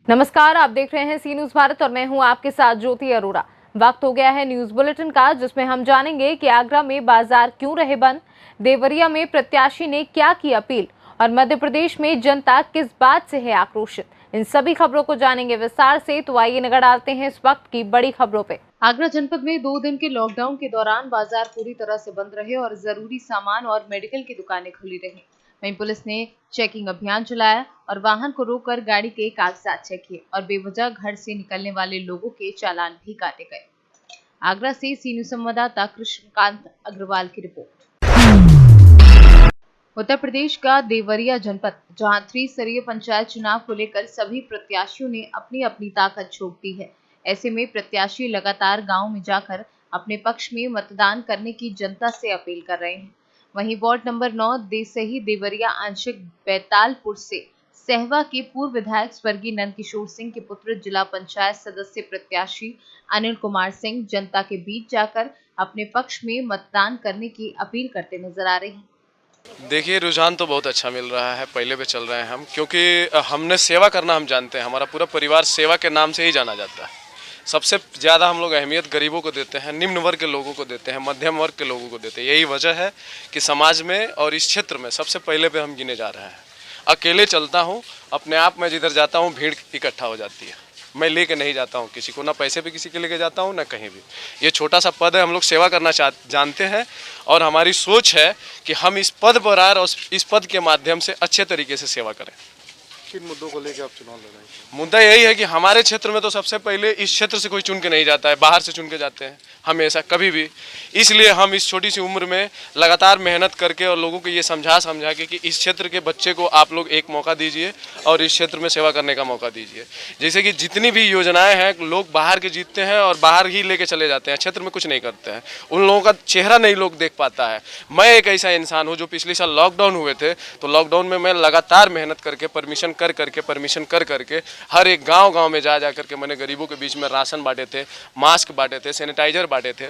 नमस्कार, आप देख रहे हैं सी न्यूज भारत और मैं हूं आपके साथ ज्योति अरोड़ा। वक्त हो गया है न्यूज बुलेटिन का, जिसमें हम जानेंगे कि आगरा में बाजार क्यों रहे बंद, देवरिया में प्रत्याशी ने क्या की अपील और मध्य प्रदेश में जनता किस बात से है आक्रोशित। इन सभी खबरों को जानेंगे विस्तार से, तो आइए नजर डालते हैं इस वक्त की बड़ी खबरों पे। आगरा जनपद में 2 दिन के लॉकडाउन के दौरान बाजार पूरी तरह से बंद रहे और जरूरी सामान और मेडिकल की दुकानें खुली रही। वहीं पुलिस ने चेकिंग अभियान चलाया और वाहन को रोककर गाड़ी के कागजात चेक किए और बेवजह घर से निकलने वाले लोगों के चालान भी काटे गए। आगरा से सी न्यूज संवाददाता कृष्णकांत अग्रवाल की रिपोर्ट। उत्तर प्रदेश का देवरिया जनपद, जहां त्रिस्तरीय पंचायत चुनाव को लेकर सभी प्रत्याशियों ने अपनी अपनी ताकत झोंक दी है। ऐसे में प्रत्याशी लगातार गांव में जाकर अपने पक्ष में मतदान करने की जनता से अपील कर रहे हैं। वहीं वार्ड नंबर 9 देसही देवरिया आंशिक बैतालपुर से सहवा के पूर्व विधायक स्वर्गीय नंदकिशोर सिंह के पुत्र जिला पंचायत सदस्य प्रत्याशी अनिल कुमार सिंह जनता के बीच जाकर अपने पक्ष में मतदान करने की अपील करते नजर आ रहे हैं। देखिए, रुझान तो बहुत अच्छा मिल रहा है, पहले पे चल रहे हैं हम, क्योंकि हमने सेवा करना हम जानते हैं। हमारा पूरा परिवार सेवा के नाम से ही जाना जाता है। सबसे ज़्यादा हम लोग अहमियत गरीबों को देते हैं, निम्न वर्ग के लोगों को देते हैं, मध्यम वर्ग के लोगों को देते हैं। यही वजह है कि समाज में और इस क्षेत्र में सबसे पहले पे हम गिने जा रहे हैं। अकेले चलता हूँ, अपने आप में जिधर जाता हूँ भीड़ इकट्ठा हो जाती है। मैं लेके नहीं जाता हूँ किसी को, ना पैसे पे किसी के लेके जाता हूँ, ना कहीं भी। ये छोटा सा पद है, हम लोग सेवा करना जानते हैं और हमारी सोच है कि हम इस पद पर आए और इस पद के माध्यम से अच्छे तरीके से सेवा करें। किन मुद्दों को लेकर आप चुनाव लड़ रहे हैं? मुद्दा यही है कि हमारे क्षेत्र में तो सबसे पहले इस क्षेत्र से कोई चुन के नहीं जाता है, बाहर से चुन के जाते हैं हमेशा, कभी भी। इसलिए हम इस छोटी सी उम्र में लगातार मेहनत करके और लोगों को ये समझा के कि इस क्षेत्र के बच्चे को आप लोग एक मौका दीजिए और इस क्षेत्र में सेवा करने का मौका दीजिए। जैसे कि जितनी भी योजनाएं हैं, लोग बाहर के जीतते हैं और बाहर ही लेके चले जाते हैं, क्षेत्र में कुछ नहीं करते हैं। उन लोगों का चेहरा नहीं लोग देख पाता है। मैं एक ऐसा इंसान हूँ जो पिछले साल लॉकडाउन हुए थे, तो लॉकडाउन में मैं लगातार मेहनत करके परमिशन कर करके हर एक गांव में जा करके मैंने गरीबों के बीच में राशन बांटे थे, मास्क बांटे थे, सैनिटाइजर बांटे थे।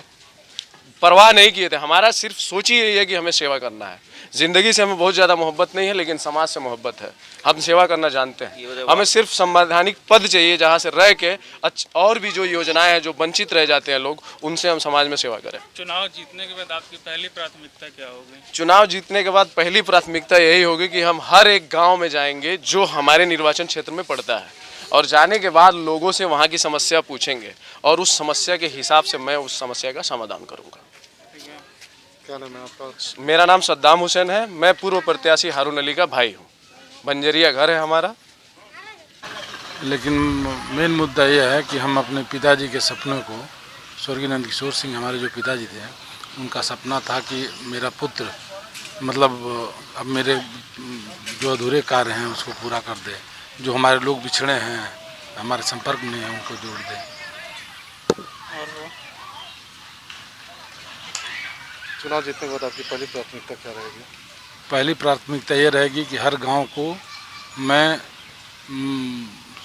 परवाह नहीं किए थे। हमारा सिर्फ सोच ही यही है कि हमें सेवा करना है। जिंदगी से हमें बहुत ज़्यादा मोहब्बत नहीं है, लेकिन समाज से मोहब्बत है। हम सेवा करना जानते हैं। हमें सिर्फ संवैधानिक पद चाहिए जहां से रह के और भी जो योजनाएं हैं, जो वंचित रह जाते हैं लोग, उनसे हम समाज में सेवा करें। चुनाव जीतने के बाद आपकी पहली प्राथमिकता क्या होगी? चुनाव जीतने के बाद पहली प्राथमिकता यही होगी कि हम हर एक गाँव में जाएंगे जो हमारे निर्वाचन क्षेत्र में पड़ता है, और जाने के बाद लोगों से वहाँ की समस्या पूछेंगे और उस समस्या के हिसाब से मैं उस समस्या का समाधान करूँगा। क्या नाम है आपका? मेरा नाम सद्दाम हुसैन है। मैं पूर्व प्रत्याशी हारून अली का भाई हूँ। बंजरिया घर है हमारा। लेकिन मेन मुद्दा यह है कि हम अपने पिताजी के सपनों को, स्वर्गीय नंदकिशोर सिंह हमारे जो पिताजी थे, उनका सपना था कि मेरा पुत्र मतलब अब मेरे जो अधूरे कार्य हैं उसको पूरा कर दे, जो हमारे लोग बिछड़े हैं, हमारे संपर्क में हैं, उनको जोड़ दे। और चुनाव जीतने के बाद आपकी पहली प्राथमिकता क्या रहेगी? पहली प्राथमिकता ये रहेगी कि हर गांव को मैं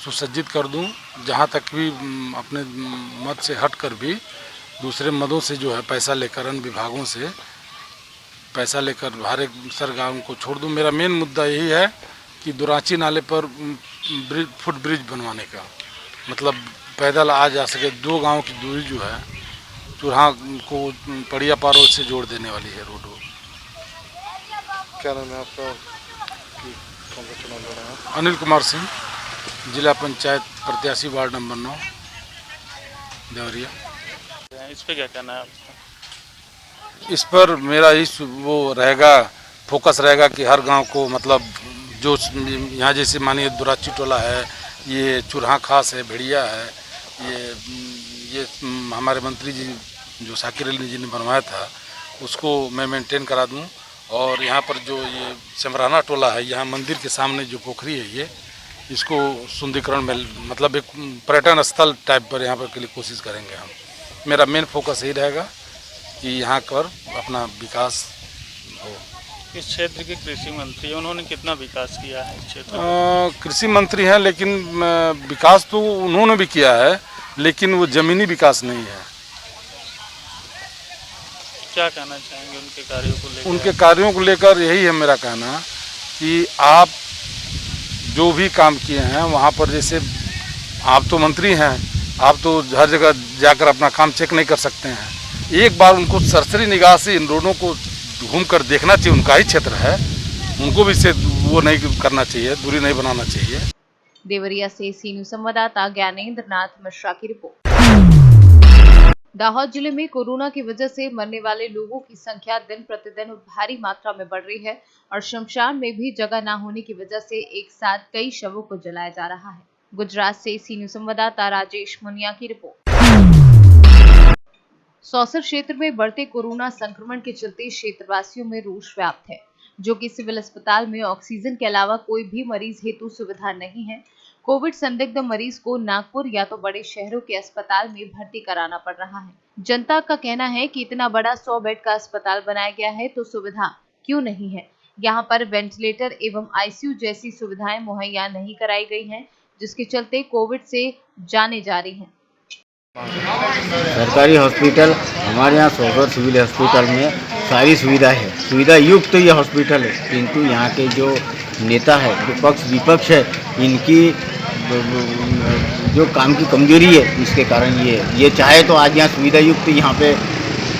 सुसज्जित कर दूं, जहां तक भी अपने मत से हटकर भी दूसरे मदों से जो है पैसा लेकर, अन्य विभागों से पैसा लेकर हर एक सर गाँव को छोड़ दूं। मेरा मेन मुद्दा यही है कि दुराची नाले पर फुट ब्रिज बनवाने का, मतलब पैदल आ जा सके। 2 गांव की दूरी जो है चूल्हा को पड़िया पारो से जोड़ देने वाली है रोड। क्या नाम है आपका? कौन सा चुनाव लड़ रहे हैं? अनिल कुमार सिंह, जिला पंचायत प्रत्याशी, वार्ड नंबर 9 देवरिया। इस पे क्या कहना है आपका? इस पर मेरा वो रहेगा, फोकस रहेगा कि हर गांव को, मतलब जो यहाँ जैसे मानिए दुराची टोला है, ये चूल्हा खास है, भेड़िया है, ये हमारे मंत्री जी जो शाकिर अली जी ने बनवाया था, उसको मैं मेंटेन करा दूं। और यहाँ पर जो ये समराना टोला है, यहाँ मंदिर के सामने जो पोखरी है, इसको सुंदरीकरण में, मतलब एक पर्यटन स्थल टाइप पर यहाँ पर के लिए कोशिश करेंगे हम। मेरा मेन फोकस यही रहेगा कि यहाँ पर अपना विकास हो। इस क्षेत्र के कृषि मंत्री, उन्होंने कितना विकास किया है इस क्षेत्र? कृषि मंत्री हैं, लेकिन विकास तो उन्होंने भी किया है, लेकिन वो ज़मीनी विकास नहीं है। क्या कहना चाहेंगे उनके कार्यों को लेकर? उनके कार्यों को लेकर यही है मेरा कहना कि आप जो भी काम किए हैं वहाँ पर, जैसे आप तो मंत्री हैं, आप तो हर जगह जाकर अपना काम चेक नहीं कर सकते हैं। एक बार उनको सरसरी निगाह से इन रोडों को घूम कर देखना चाहिए, उनका ही क्षेत्र है, उनको भी इससे वो नहीं करना चाहिए, दूरी नहीं बनाना चाहिए। देवरिया से सी न्यूज संवाददाता ज्ञानेंद्र नाथ मिश्रा की रिपोर्ट। दाहोद जिले में कोरोना की वजह से मरने वाले लोगों की संख्या दिन प्रतिदिन भारी मात्रा में बढ़ रही है और शमशान में भी जगह न होने की वजह से एक साथ कई शवों को जलाया जा रहा है। गुजरात से सी न्यूज संवाददाता राजेश मुनिया की रिपोर्ट। सौसर क्षेत्र में बढ़ते कोरोना संक्रमण के चलते क्षेत्रवासियों में रोष व्याप्त है, जो कि सिविल अस्पताल में ऑक्सीजन के अलावा कोई भी मरीज हेतु सुविधा नहीं है। कोविड संदिग्ध मरीज को नागपुर या तो बड़े शहरों के अस्पताल में भर्ती कराना पड़ रहा है। जनता का कहना है कि इतना बड़ा 100 बेड का अस्पताल बनाया गया है तो सुविधा क्यों नहीं है। यहाँ पर वेंटिलेटर एवं आईसीयू जैसी सुविधाएं मुहैया नहीं कराई गई हैं, जिसके चलते कोविड से जानें जा रही हैं। सरकारी हॉस्पिटल हमारे यहाँ सौगर सिविल हॉस्पिटल में सारी सुविधा है, सुविधा युक्त तो ये हॉस्पिटल है, किंतु यहाँ के जो नेता है, जो पक्ष विपक्ष है, इनकी जो काम की कमजोरी है, इसके कारण ये चाहे तो आज यहाँ सुविधा युक्त यहाँ पे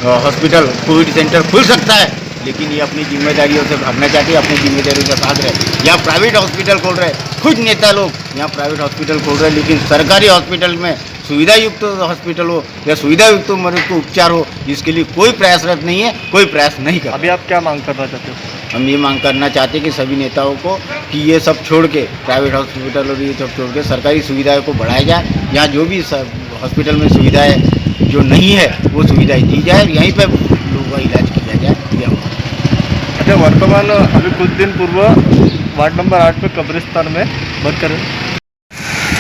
हॉस्पिटल कोविड सेंटर खुल सकता है, लेकिन ये अपनी जिम्मेदारियों से भागना चाहते हैं, अपनी जिम्मेदारियों के साथ रहे। यहाँ प्राइवेट हॉस्पिटल खोल रहे हैं, खुद नेता लोग यहाँ प्राइवेट हॉस्पिटल खोल रहे हैं, लेकिन सरकारी हॉस्पिटल में सुविधा युक्त हॉस्पिटल हो या सुविधा युक्त मरीज को उपचार हो, इसके लिए कोई प्रयासरत नहीं है, कोई प्रयास नहीं कर। अभी आप क्या मांग करना चाहते हो? हम ये मांग करना चाहते हैं कि सभी नेताओं को कि ये सब छोड़ के प्राइवेट हॉस्पिटल और ये सब छोड़ के सरकारी सुविधाओं को बढ़ाया जाए। यहाँ जो भी हॉस्पिटल में सुविधाएं जो नहीं है वो सुविधाएं दी जाए, यहीं पर लोगों का इलाज किया जाए। ये अच्छा, वर्तमान अभी कुछ दिन पूर्व वार्ड नंबर 8 में कब्रिस्तान में बदकर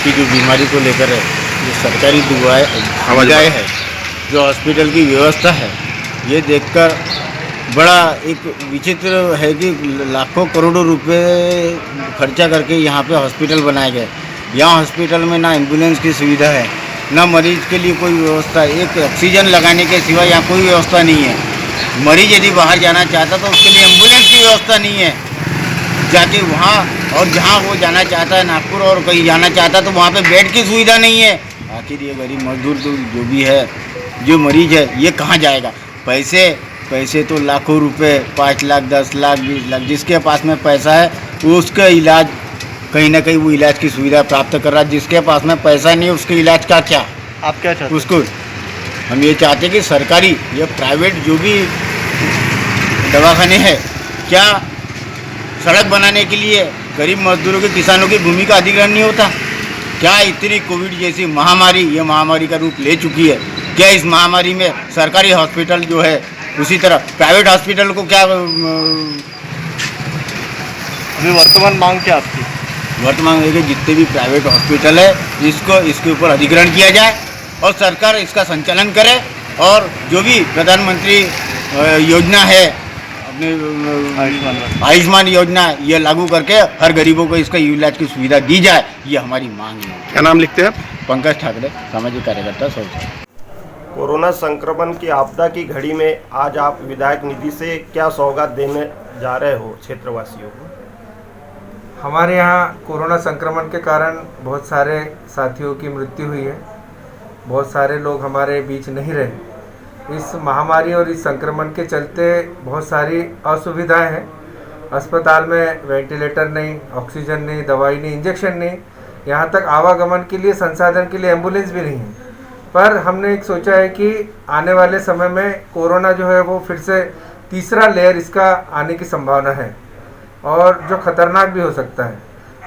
की जो बीमारी को लेकर है, जो सरकारी सुविधाएं है, जो हॉस्पिटल की व्यवस्था है, ये देखकर बड़ा एक विचित्र है कि लाखों करोड़ों रुपए खर्चा करके यहाँ पे हॉस्पिटल बनाए गए। यहाँ हॉस्पिटल में ना एम्बुलेंस की सुविधा है, ना मरीज के लिए कोई व्यवस्था, एक ऑक्सीजन लगाने के सिवा यहाँ कोई व्यवस्था नहीं है। मरीज यदि बाहर जाना चाहता तो उसके लिए एम्बुलेंस की व्यवस्था नहीं है, जाके वहाँ और जहाँ वो जाना चाहता है नागपुर और कहीं जाना चाहता तो वहाँ पे बेड की सुविधा नहीं है। आखिर ये गरीब मजदूर तो जो भी है, जो मरीज है, ये कहाँ जाएगा? पैसे तो लाखों रुपए, 5 लाख 10 लाख 20 लाख, जिसके पास में पैसा है वो उसका इलाज कहीं ना कहीं वो इलाज की सुविधा प्राप्त कर रहा है। जिसके पास में पैसा नहीं है उसके इलाज का क्या? आप क्या चाहते हैं? उसको हम ये चाहते हैं कि सरकारी या प्राइवेट जो भी दवाखाने हैं, क्या सड़क बनाने के लिए गरीब मजदूरों के, किसानों की भूमि का अधिग्रहण नहीं होता? क्या इतनी कोविड जैसी महामारी, ये महामारी का रूप ले चुकी है, क्या इस महामारी में सरकारी हॉस्पिटल जो है उसी तरह प्राइवेट हॉस्पिटल को क्या? अभी वर्तमान मांग क्या आपकी? वर्तमान है कि जितने भी प्राइवेट हॉस्पिटल है इसके ऊपर अधिग्रहण किया जाए और सरकार इसका संचालन करे, और जो भी प्रधानमंत्री योजना है अपने आयुष्मान योजना, ये लागू करके हर गरीबों को इसका इलाज की सुविधा दी जाए, ये हमारी मांग है। क्या नाम लिखते हैं? पंकज ठाकरे, सामाजिक कार्यकर्ता सौर। कोरोना संक्रमण की आपदा की घड़ी में आज आप विधायक निधि से क्या सौगात देने जा रहे हो क्षेत्रवासियों को? हमारे यहाँ कोरोना संक्रमण के कारण बहुत सारे साथियों की मृत्यु हुई है, बहुत सारे लोग हमारे बीच नहीं रहे। इस महामारी और इस संक्रमण के चलते बहुत सारी असुविधाएं हैं। अस्पताल में वेंटिलेटर नहीं, ऑक्सीजन नहीं, दवाई नहीं, इंजेक्शन नहीं, यहाँ तक आवागमन के लिए संसाधन के लिए एम्बुलेंस भी नहीं है। पर हमने एक सोचा है कि आने वाले समय में कोरोना जो है वो फिर से तीसरा लेयर इसका आने की संभावना है और जो खतरनाक भी हो सकता है।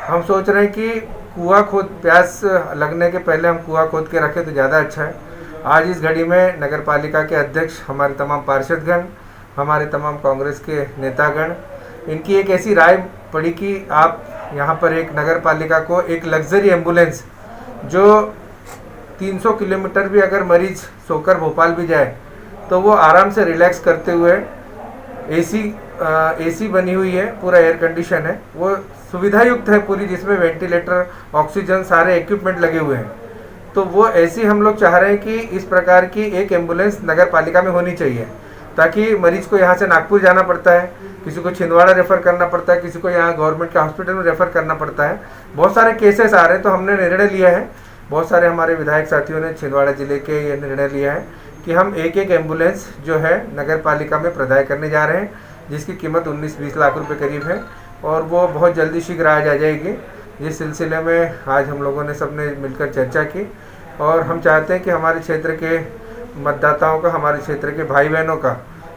हम सोच रहे हैं कि कुआं खोद, प्यास लगने के पहले हम कुआं खोद के रखें तो ज़्यादा अच्छा है। आज इस घड़ी में नगर पालिका के अध्यक्ष, हमारे तमाम पार्षदगण, हमारे तमाम कांग्रेस के नेतागण, इनकी एक ऐसी राय पड़ी कि आप यहाँ पर एक नगर पालिका को एक लग्जरी एम्बुलेंस, जो 300 किलोमीटर भी अगर मरीज सोकर भोपाल भी जाए तो वो आराम से रिलैक्स करते हुए, एसी बनी हुई है, पूरा एयर कंडीशन है, वो सुविधा युक्त है पूरी, जिसमें वेंटिलेटर, ऑक्सीजन, सारे इक्विपमेंट लगे हुए हैं। तो वो ऐसी हम लोग चाह रहे हैं कि इस प्रकार की एक एम्बुलेंस नगर पालिका में होनी चाहिए, ताकि मरीज को यहाँ से नागपुर जाना पड़ता है, किसी को छिंदवाड़ा रेफ़र करना पड़ता है, किसी को यहाँ गवर्नमेंट के हॉस्पिटल में रेफ़र करना पड़ता है। बहुत सारे केसेस आ रहे हैं, तो हमने निर्णय लिया है बहुत सारे हमारे विधायक साथियों ने छिंदवाड़ा जिले के ये निर्णय लिया है कि हम एक एम्बुलेंस जो है नगर पालिका में प्रदाय करने जा रहे हैं, जिसकी कीमत 19-20 लाख रुपए करीब है और वो बहुत जल्दी शीघ्र आ जाएगी। इस सिलसिले में आज हम लोगों ने सबने मिलकर चर्चा की और हम चाहते हैं कि हमारे क्षेत्र के मतदाताओं का, हमारे क्षेत्र के भाई बहनों का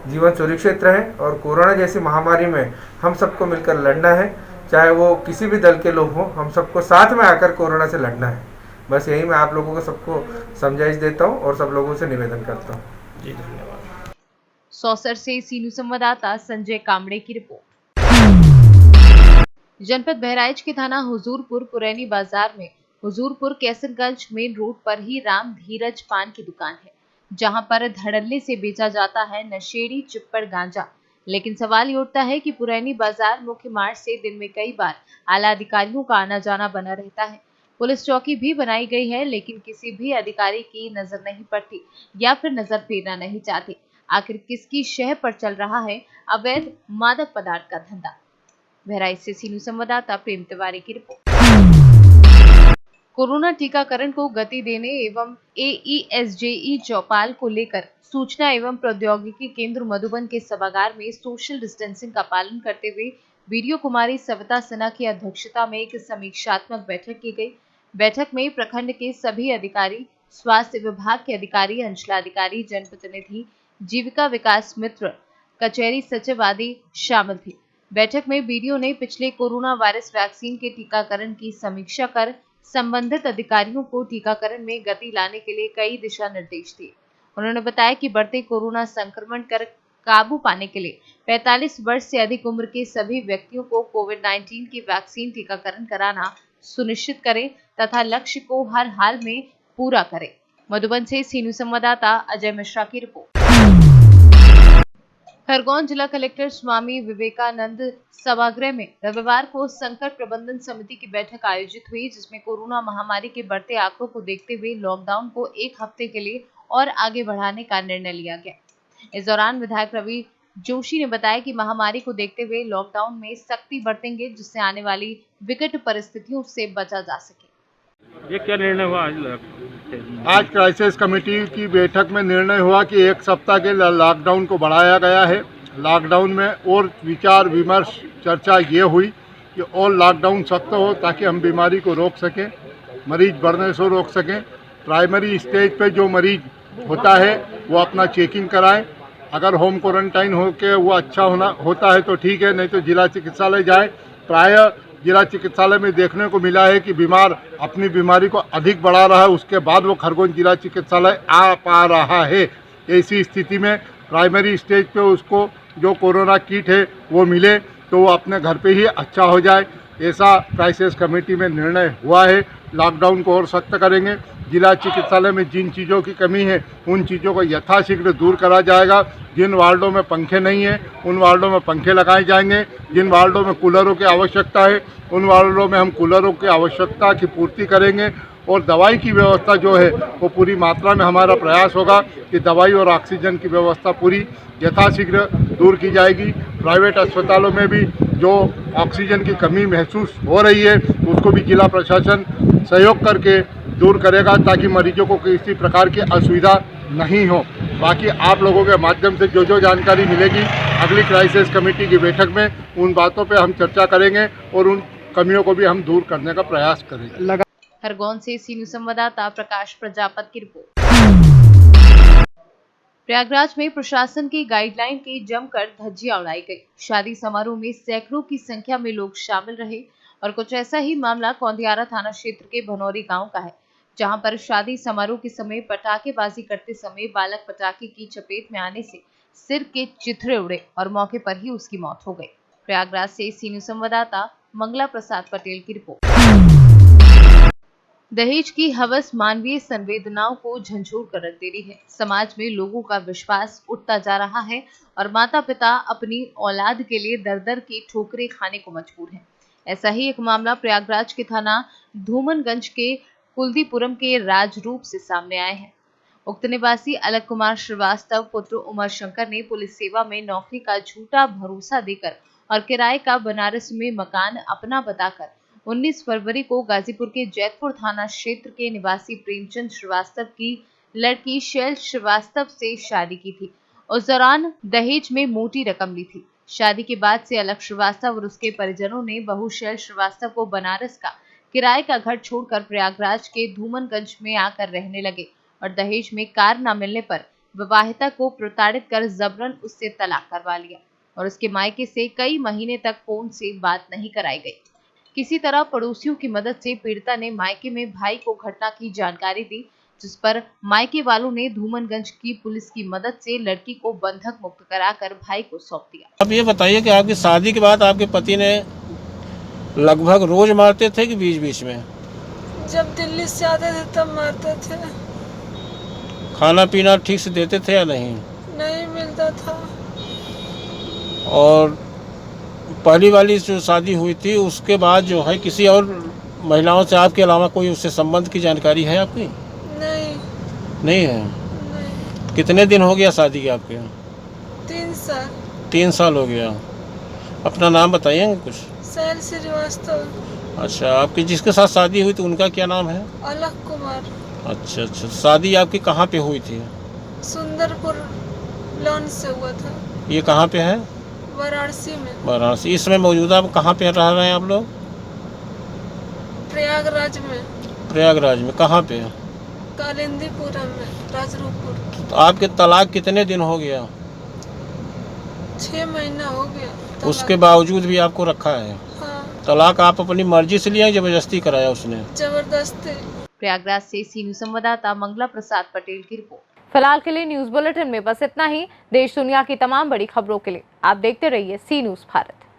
जीवन सुरक्षित रहे और कोरोना जैसी महामारी में हम सबको मिलकर लड़ना है, चाहे वो किसी भी दल के लोग हों, हम सबको साथ में आकर कोरोना से लड़ना है। बस यही मैं आप लोगों को सबको समझाइश देता हूँ और सब लोगों से निवेदन करता हूँ। जी धन्यवाद। सौसर से सीनू संवाददाता संजय कामड़े की रिपोर्ट। जनपद बहराइच के थाना हुजूरपुर पुरैनी बाजार में हुजूरपुर कैसरगंज मेन रोड पर ही राम धीरज पान की दुकान है, जहां पर धड़ल्ले से बेचा जाता है नशेड़ी चिप्पड़ गांजा। लेकिन सवाल ये उठता है कि पुरैनी बाजार मुख्य मार्ग से दिन में कई बार आला अधिकारियों का आना जाना बना रहता है। पुलिस चौकी भी बनाई गई है, लेकिन किसी भी अधिकारी की नजर नहीं पड़ती या फिर नजर फेरना नहीं चाहते। आखिर किसकी शह पर चल रहा है अवैध मादक पदार्थ का धंधा? बहराइच से सीनू संवाददाता प्रेम तिवारी की रिपोर्ट। कोरोना टीकाकरण को गति देने एवं AESJE चौपाल को लेकर सूचना एवं प्रौद्योगिकी केंद्र मधुबन के सभागार में सोशल डिस्टेंसिंग का पालन करते हुए वीडियो कुमारी सविता सिन्हा की अध्यक्षता में एक समीक्षात्मक बैठक की गई। बैठक में प्रखंड के सभी अधिकारी, स्वास्थ्य विभाग के अधिकारी, अंचलाधिकारी, जनप्रतिनिधि, जीविका विकास मित्र, कचहरी सचिव आदि शामिल थे। बैठक में बीडीओ ने पिछले कोरोना वायरस वैक्सीन के टीकाकरण की समीक्षा कर संबंधित अधिकारियों को टीकाकरण में गति लाने के लिए कई दिशा निर्देश दिए। उन्होंने बताया कि बढ़ते कोरोना संक्रमण पर काबू पाने के लिए 45 वर्ष से अधिक उम्र के सभी व्यक्तियों को कोविड-19 की वैक्सीन टीकाकरण कराना सुनिश्चित करें तथा लक्ष्य को हर हाल में पूरा करें। मधुबन से सीनू संवाददाता अजय मिश्रा की रिपोर्ट। खरगोन जिला कलेक्टर स्वामी विवेकानंद सभागृह में रविवार को संकट प्रबंधन समिति की बैठक आयोजित हुई, जिसमें कोरोना महामारी के बढ़ते आंकड़ों को देखते हुए लॉकडाउन को 1 हफ्ते के लिए और आगे बढ़ाने का निर्णय लिया गया। इस दौरान विधायक रवि जोशी ने बताया कि महामारी को देखते हुए लॉकडाउन में सख्ती बरतेंगे, जिससे आने वाली विकट परिस्थितियों से बचा जा सके। ये क्या निर्णय हुआ आज क्राइसिस कमेटी की बैठक में निर्णय हुआ कि 1 सप्ताह के लॉकडाउन को बढ़ाया गया है। लॉकडाउन में और विचार विमर्श चर्चा ये हुई कि और लॉकडाउन सख्त हो ताकि हम बीमारी को रोक सकें, मरीज बढ़ने से रोक सकें। प्राइमरी स्टेज पे जो मरीज होता है वो अपना चेकिंग कराएं। अगर होम क्वारंटाइन होके वो अच्छा होता है तो ठीक है, नहीं तो जिला चिकित्सालय जाए। प्राय जिला चिकित्सालय में देखने को मिला है कि बीमार अपनी बीमारी को अधिक बढ़ा रहा है, उसके बाद वो खरगोन जिला चिकित्सालय आ पा रहा है। ऐसी स्थिति में प्राइमरी स्टेज पे उसको जो कोरोना किट है वो मिले तो वो अपने घर पे ही अच्छा हो जाए, ऐसा क्राइसिस कमेटी में निर्णय हुआ है। लॉकडाउन को और सख्त करेंगे। जिला चिकित्सालय में जिन चीज़ों की कमी है उन चीज़ों को यथाशीघ्र दूर करा जाएगा। जिन वार्डों में पंखे नहीं है उन वार्डों में पंखे लगाए जाएंगे। जिन वार्डों में कूलरों की आवश्यकता है उन वार्डों में हम कूलरों की आवश्यकता की पूर्ति करेंगे। और दवाई की व्यवस्था जो है वो पूरी मात्रा में हमारा प्रयास होगा कि दवाई और ऑक्सीजन की व्यवस्था पूरी यथाशीघ्र दूर की जाएगी। प्राइवेट अस्पतालों में भी जो ऑक्सीजन की कमी महसूस हो रही है उसको भी जिला प्रशासन सहयोग करके दूर करेगा ताकि मरीजों को किसी प्रकार की असुविधा नहीं हो। बाकी आप लोगों के माध्यम से जो जानकारी मिलेगी अगली क्राइसिस कमेटी की बैठक में उन बातों पे हम चर्चा करेंगे और उन कमियों को भी हम दूर करने का प्रयास करेंगे। खरगोन से सीनू संवाददाता प्रकाश प्रजापत की रिपोर्ट। प्रयागराज में प्रशासन की गाइडलाइन की जमकर धज्जियां उड़ाई गई। शादी समारोह में सैकड़ों की संख्या में लोग शामिल रहे और कुछ ऐसा ही मामला कौंदियारा थाना क्षेत्र के भनौरी गांव का है, जहां पर शादी समारोह के समय पटाखेबाजी करते समय बालक पटाखे की चपेट में आने से सिर के चिथड़े उड़े और मौके पर ही उसकी मौत हो गई। प्रयागराज से सीनू संवाददाता मंगला प्रसाद पटेल की रिपोर्ट। दहेज की हवस मानवीय संवेदनाओं को झंझोर कर रख दे रही है। समाज में लोगों का विश्वास उठता जा रहा है और माता पिता अपनी औलाद के लिए दर दर की ठोकरें खाने को मजबूर हैं। ऐसा ही एक मामला प्रयागराज के थाना धूमनगंज के कुलदीपुरम के राजरूप से सामने आए हैं। उक्त निवासी अलग कुमार श्रीवास्तव पुत्र उमर शंकर ने पुलिस सेवा में नौकरी का झूठा भरोसा देकर और किराए का बनारस में मकान अपना बताकर 19 फरवरी को गाजीपुर के जैतपुर थाना क्षेत्र के निवासी प्रेमचंद श्रीवास्तव की लड़की शैल श्रीवास्तव से शादी की थी। उस दौरान दहेज में मोटी रकम ली थी। शादी के बाद से अलख श्रीवास्तव और उसके परिजनों ने बहू शैल श्रीवास्तव को बनारस का किराए का घर छोड़कर प्रयागराज के धूमनगंज में आकर रहने लगे और दहेज में कार न मिलने पर विवाहिता को प्रताड़ित कर जबरन उससे तलाक करवा लिया और उसके मायके से कई महीने तक फोन से बात नहीं कराई गई। किसी तरह पड़ोसियों की मदद से पीड़िता ने मायके में भाई को घटना की जानकारी दी, जिस पर मायके वालों ने धूमनगंज की पुलिस की मदद से लड़की को बंधक मुक्त कराकर भाई को सौंप दिया। अब ये बताइए कि आपकी शादी के बाद आपके पति ने लगभग रोज मारते थे कि बीच बीच में? जब दिल्ली से आते थे तब मारते थे। खाना पीना ठीक से देते थे या नहीं? नहीं मिलता था। और पहली वाली जो शादी हुई थी उसके बाद जो है किसी और महिलाओं से आपके अलावा कोई उससे संबंध की जानकारी है आपकी? नहीं। नहीं है? नहीं। कितने दिन हो गया शादी के आपके? 3 साल। 3 साल हो गया। अपना नाम बताइए कुछ? शैल श्रीवास्तव। अच्छा, आपकी जिसके साथ शादी हुई थी उनका क्या नाम है? अलख कुमार। अच्छा अच्छा, शादी आपकी कहाँ पे हुई थी? सुंदरपुर लॉन से हुआ था। ये कहाँ पे है? वाराणसी में। वाराणसी। इसमें मौजूदा कहाँ पे रह रहे हैं आप लोग? प्रयागराज में। प्रयागराज में कहाँ पे? कालिंदीपुरम में, राजरूपपुर। तो आपके तलाक कितने दिन हो गया? 6 महीना हो गया। उसके बावजूद भी आपको रखा है? हाँ। तलाक आप अपनी मर्जी से लिया, जबरदस्ती कराया उसने? जबरदस्ती। प्रयागराज से सी न्यूज संवाददाता मंगला प्रसाद पटेल की रिपोर्ट। फिलहाल के लिए न्यूज बुलेटिन में बस इतना ही। देश दुनिया की तमाम बड़ी खबरों के लिए आप देखते रहिए सी न्यूज भारत।